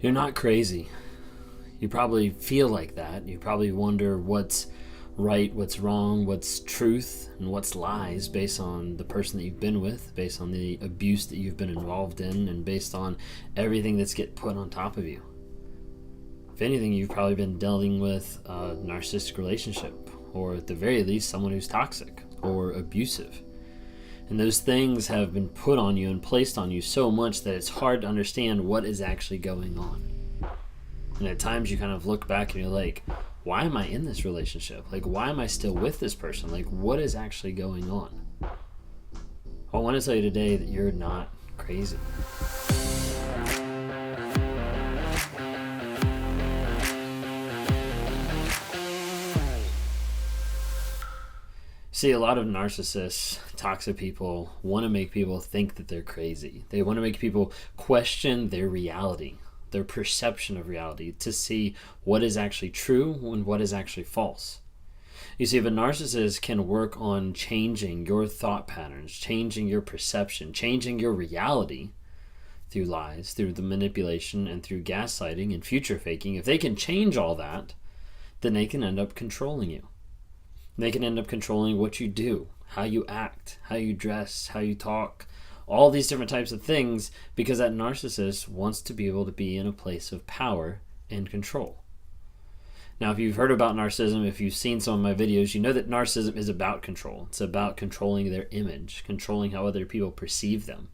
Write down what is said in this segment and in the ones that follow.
You're not crazy. You probably feel like that. You probably wonder what's right, what's wrong, what's truth, and what's lies based on the person that you've been with, based on the abuse that you've been involved in, and based on everything that's get put on top of you. If anything, you've probably been dealing with a narcissistic relationship, or at the very least, someone who's toxic or abusive. And those things have been put on you and placed on you so much that it's hard to understand what is actually going on. And at times you kind of look back and you're like, why am I in this relationship? Like, why am I still with this person? Like, what is actually going on? I want to tell you today that you're not crazy. See, a lot of narcissists, toxic people, want to make people think that they're crazy. They want to make people question their reality, their perception of reality, to see what is actually true and what is actually false. You see, if a narcissist can work on changing your thought patterns, changing your perception, changing your reality through lies, through the manipulation, and through gaslighting and future faking, if they can change all that, then they can end up controlling you. They can end up controlling what you do, how you act, how you dress, how you talk, all these different types of things, because that narcissist wants to be able to be in a place of power and control. Now, if you've heard about narcissism, if you've seen some of my videos, you know that narcissism is about control. It's about controlling their image, controlling how other people perceive them.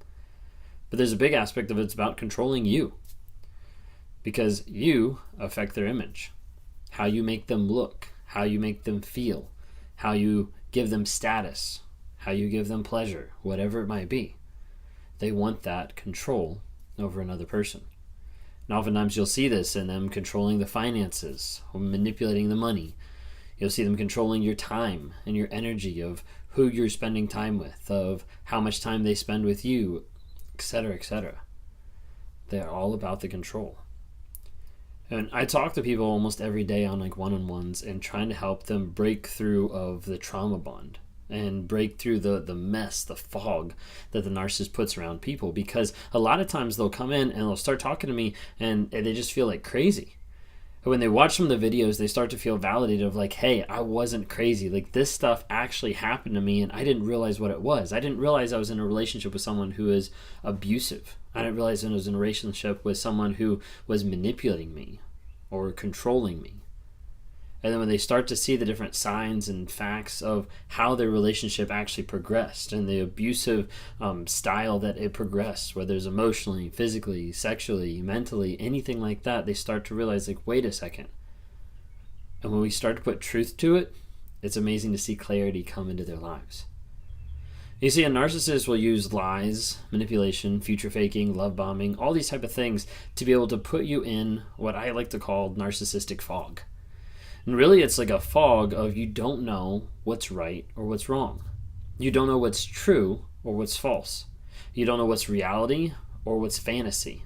But there's a big aspect of it's about controlling you, because you affect their image, how you make them look, how you make them feel, how you give them status, how you give them pleasure, whatever it might be. They want that control over another person. And oftentimes you'll see this in them controlling the finances or manipulating the money. You'll see them controlling your time and your energy, of who you're spending time with, of how much time they spend with you, etc., etc. They're all about the control. And I talk to people almost every day on like one-on-ones and trying to help them break through of the trauma bond and break through the mess, the fog that the narcissist puts around people. Because a lot of times they'll come in and they'll start talking to me and they just feel like crazy. But when they watch some of the videos, they start to feel validated of like, hey, I wasn't crazy. Like, this stuff actually happened to me and I didn't realize what it was. I didn't realize I was in a relationship with someone who is abusive. I didn't realize I was in a relationship with someone who was manipulating me or controlling me. And then when they start to see the different signs and facts of how their relationship actually progressed and the abusive style that it progressed, whether it's emotionally, physically, sexually, mentally, anything like that, they start to realize, like, wait a second. And when we start to put truth to it, it's amazing to see clarity come into their lives. You see, a narcissist will use lies, manipulation, future faking, love bombing, all these type of things to be able to put you in what I like to call narcissistic fog. And really, it's like a fog of you don't know what's right or what's wrong. You don't know what's true or what's false. You don't know what's reality or what's fantasy.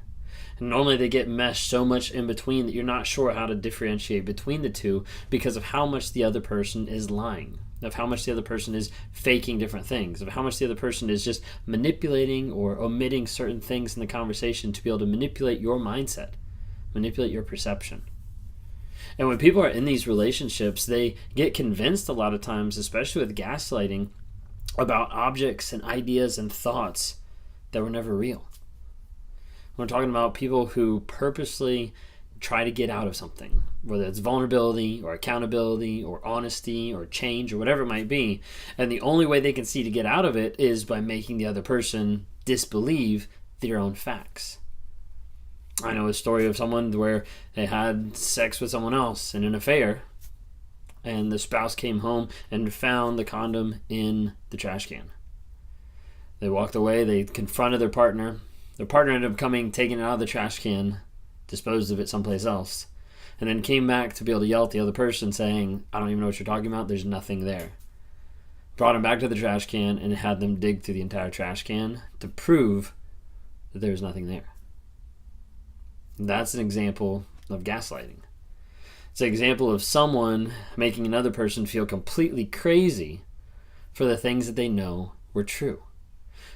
And normally they get meshed so much in between that you're not sure how to differentiate between the two because of how much the other person is lying, of how much the other person is faking different things, of how much the other person is just manipulating or omitting certain things in the conversation to be able to manipulate your mindset, manipulate your perception. And when people are in these relationships, they get convinced a lot of times, especially with gaslighting, about objects and ideas and thoughts that were never real. We're talking about people who purposely try to get out of something, whether it's vulnerability or accountability or honesty or change or whatever it might be. And the only way they can see to get out of it is by making the other person disbelieve their own facts. I know a story of someone where they had sex with someone else in an affair, and the spouse came home and found the condom in the trash can. They walked away, they confronted their partner. Their partner ended up taking it out of the trash can, disposed of it someplace else, and then came back to be able to yell at the other person saying, I don't even know what you're talking about, there's nothing there. Brought him back to the trash can and had them dig through the entire trash can to prove that there was nothing there. That's an example of gaslighting. It's an example of someone making another person feel completely crazy for the things that they know were true,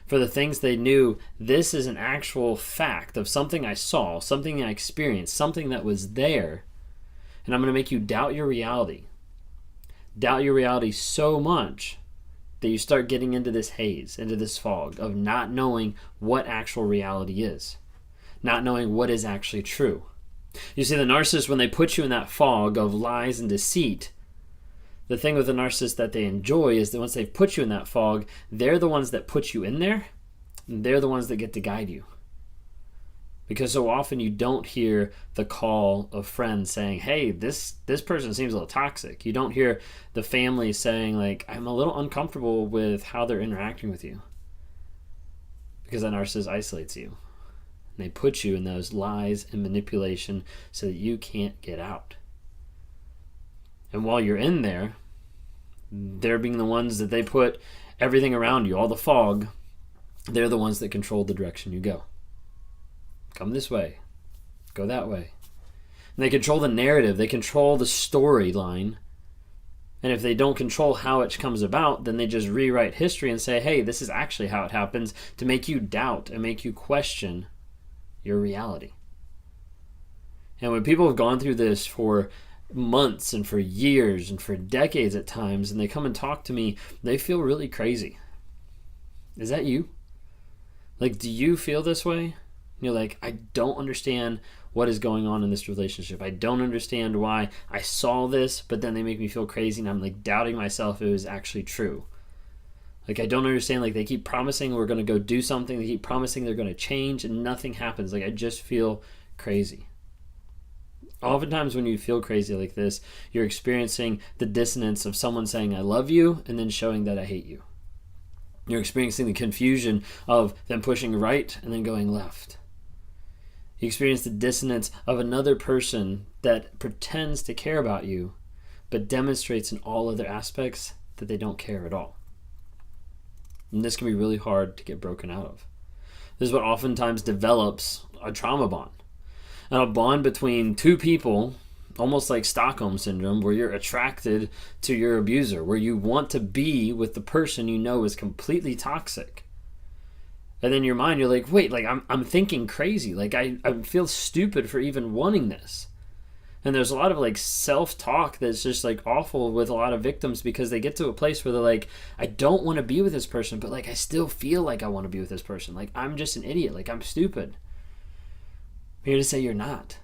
For the things they knew, this is an actual fact of something I saw, something I experienced, something that was there. And I'm going to make you doubt your reality. Doubt your reality so much that you start getting into this haze, into this fog of not knowing what actual reality is, not knowing what is actually true. You see, the narcissist, when they put you in that fog of lies and deceit, the thing with the narcissist that they enjoy is that once they've put you in that fog, they're the ones that put you in there, and they're the ones that get to guide you. Because so often you don't hear the call of friends saying, hey, this person seems a little toxic. You don't hear the family saying, like, I'm a little uncomfortable with how they're interacting with you. Because that narcissist isolates you. And they put you in those lies and manipulation so that you can't get out. And while you're in there, they're being the ones that they put everything around you, all the fog, they're the ones that control the direction you go. Come this way. Go that way. And they control the narrative. They control the storyline. And if they don't control how it comes about, then they just rewrite history and say, hey, this is actually how it happens, to make you doubt and make you question your reality. And when people have gone through this for months and for years and for decades at times, and they come and talk to me, they feel really crazy. Is that you? Like, do you feel this way? You're like, I don't understand what is going on in this relationship. I don't understand why I saw this, but then they make me feel crazy and I'm like doubting myself if it was actually true. Like, I don't understand, like, they keep promising we're going to go do something. They keep promising they're going to change and nothing happens. Like, I just feel crazy. Oftentimes when you feel crazy like this, you're experiencing the dissonance of someone saying, I love you, and then showing that I hate you. You're experiencing the confusion of them pushing right and then going left. You experience the dissonance of another person that pretends to care about you, but demonstrates in all other aspects that they don't care at all. And this can be really hard to get broken out of. This is what oftentimes develops a trauma bond. And a bond between two people, almost like Stockholm Syndrome, where you're attracted to your abuser, where you want to be with the person you know is completely toxic. And then in your mind, you're like, wait, like I'm thinking crazy. Like I feel stupid for even wanting this. And there's a lot of like self-talk that's just like awful with a lot of victims, because they get to a place where they're like, I don't want to be with this person, but like I still feel like I want to be with this person. Like I'm just an idiot. Like I'm stupid. I'm here to say you're not.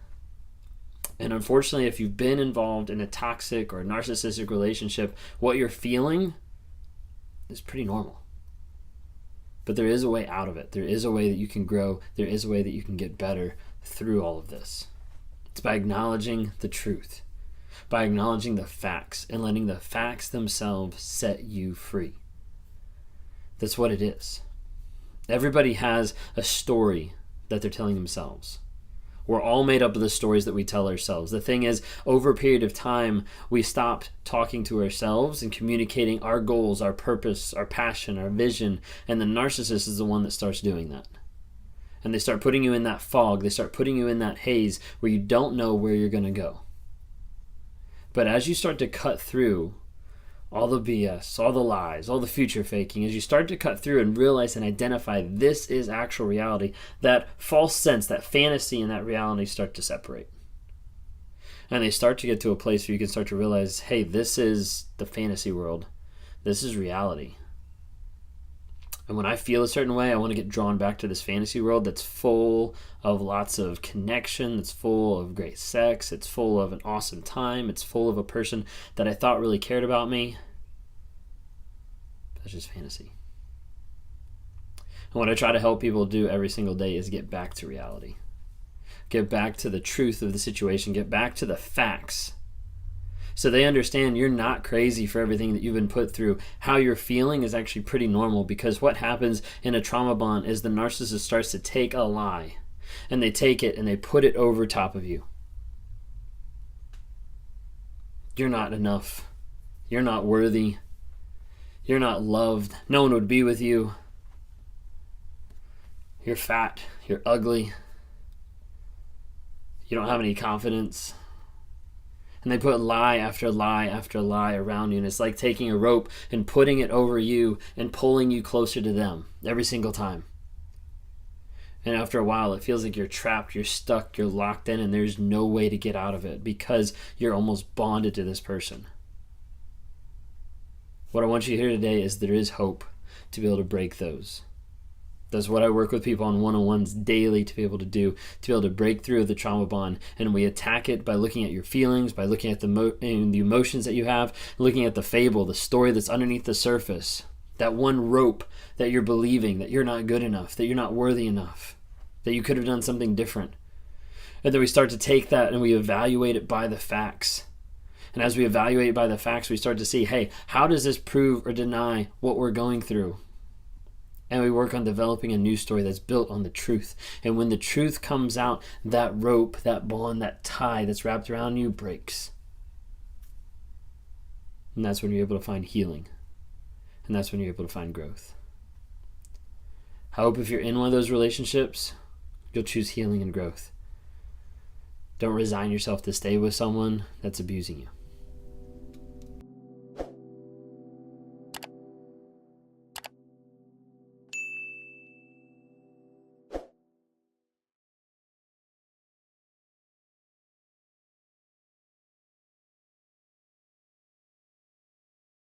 And unfortunately, if you've been involved in a toxic or narcissistic relationship, what you're feeling is pretty normal. But there is a way out of it. There is a way that you can grow. There is a way that you can get better through all of this. It's by acknowledging the truth, by acknowledging the facts and letting the facts themselves set you free. That's what it is. Everybody has a story that they're telling themselves. We're all made up of the stories that we tell ourselves. The thing is, over a period of time, we stopped talking to ourselves and communicating our goals, our purpose, our passion, our vision, and the narcissist is the one that starts doing that. And they start putting you in that fog. They start putting you in that haze where you don't know where you're going to go. But as you start to cut through all the BS, all the lies, all the future faking, as you start to cut through and realize and identify this is actual reality, that false sense, that fantasy and that reality start to separate. And they start to get to a place where you can start to realize, hey, this is the fantasy world. This is reality. And when I feel a certain way, I want to get drawn back to this fantasy world that's full of lots of connection, that's full of great sex, it's full of an awesome time, it's full of a person that I thought really cared about me. That's just fantasy. And what I try to help people do every single day is get back to reality. Get back to the truth of the situation, get back to the facts. So they understand you're not crazy for everything that you've been put through. How you're feeling is actually pretty normal, because what happens in a trauma bond is the narcissist starts to take a lie, and they take it and they put it over top of you. You're not enough. You're not worthy. You're not loved. No one would be with you. You're fat. You're ugly. You don't have any confidence. And they put lie after lie after lie around you. And it's like taking a rope and putting it over you and pulling you closer to them every single time. And after a while, it feels like you're trapped, you're stuck, you're locked in, and there's no way to get out of it because you're almost bonded to this person. What I want you to hear today is there is hope to be able to break those. That's what I work with people on one-on-ones daily to be able to do, to be able to break through the trauma bond. And we attack it by looking at your feelings, by looking at the emotions that you have, looking at the fable, the story that's underneath the surface. That one rope that you're believing that you're not good enough, that you're not worthy enough, that you could have done something different. And then we start to take that and we evaluate it by the facts. And as we evaluate it by the facts, we start to see, hey, how does this prove or deny what we're going through? And we work on developing a new story that's built on the truth. And when the truth comes out, that rope, that bond, that tie that's wrapped around you breaks. And that's when you're able to find healing. And that's when you're able to find growth. I hope if you're in one of those relationships, you'll choose healing and growth. Don't resign yourself to stay with someone that's abusing you.